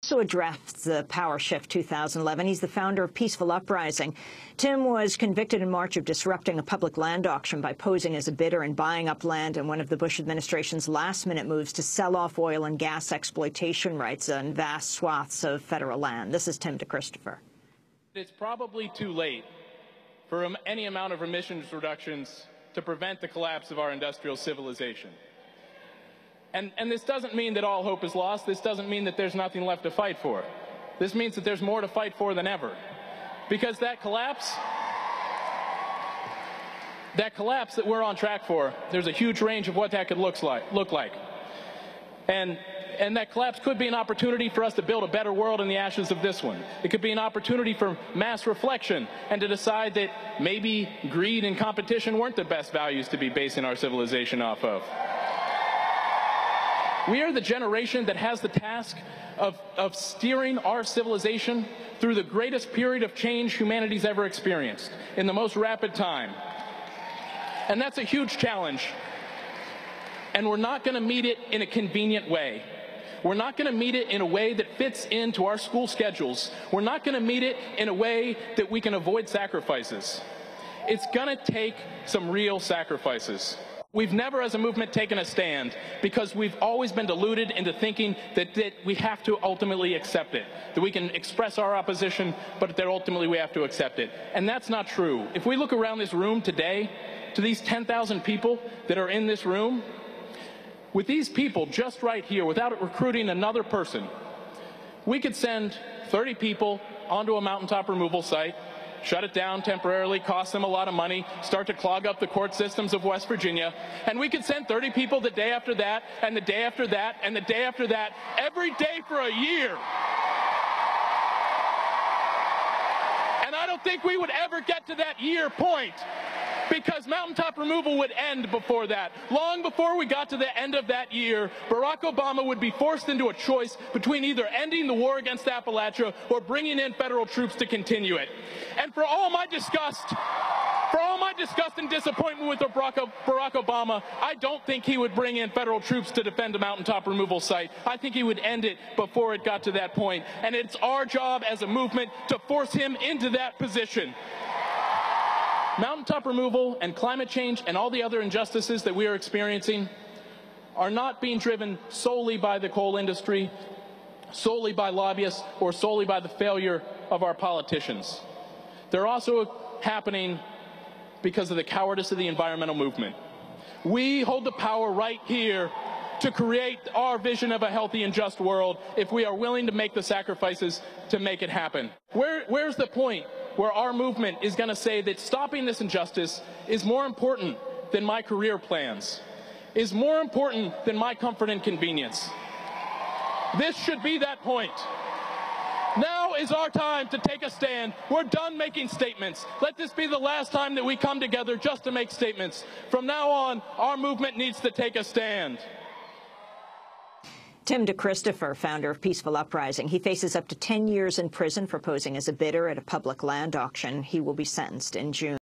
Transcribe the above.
Also addressed the Power Shift 2011. He's the founder of Peaceful Uprising. Tim was convicted in March of disrupting a public land auction by posing as a bidder and buying up land in one of the Bush administration's last-minute moves to sell off oil and gas exploitation rights on vast swaths of federal land. This is Tim DeChristopher. It's probably too late for any amount of emissions reductions to prevent the collapse of our industrial civilization. And this doesn't mean that all hope is lost. This doesn't mean that there's nothing left to fight for. This means that there's more to fight for than ever. Because that collapse that we're on track for, there's a huge range of what that could look like. And that collapse could be an opportunity for us to build a better world in the ashes of this one. It could be an opportunity for mass reflection and to decide that maybe greed and competition weren't the best values to be basing our civilization off of. We are the generation that has the task of steering our civilization through the greatest period of change humanity's ever experienced in the most rapid time. And that's a huge challenge. And we're not going to meet it in a convenient way. We're not going to meet it in a way that fits into our school schedules. We're not going to meet it in a way that we can avoid sacrifices. It's going to take some real sacrifices. We've never as a movement taken a stand because we've always been deluded into thinking that we have to ultimately accept it, that we can express our opposition, but that ultimately we have to accept it. And that's not true. If we look around this room today, to these 10,000 people that are in this room, with these people just right here, without recruiting another person, we could send 30 people onto a mountaintop removal site, shut it down temporarily, cost them a lot of money, start to clog up the court systems of West Virginia, and we could send 30 people the day after that, and the day after that, and the day after that, every day for a year. And I don't think we would ever get to that year point, because mountaintop removal would end before that. Long before we got to the end of that year, Barack Obama would be forced into a choice between either ending the war against Appalachia or bringing in federal troops to continue it. And for all my disgust and disappointment with Barack Obama, I don't think he would bring in federal troops to defend a mountaintop removal site. I think he would end it before it got to that point. And it's our job as a movement to force him into that position. Mountaintop removal and climate change and all the other injustices that we are experiencing are not being driven solely by the coal industry, solely by lobbyists, or solely by the failure of our politicians. They're also happening because of the cowardice of the environmental movement. We hold the power right here to create our vision of a healthy and just world if we are willing to make the sacrifices to make it happen. Where's the point where our movement is going to say that stopping this injustice is more important than my career plans, is more important than my comfort and convenience? This should be that point. Now is our time to take a stand. We're done making statements. Let this be the last time that we come together just to make statements. From now on, our movement needs to take a stand. Tim DeChristopher, founder of Peaceful Uprising. He faces up to 10 years in prison for posing as a bidder at a public land auction. He will be sentenced in June.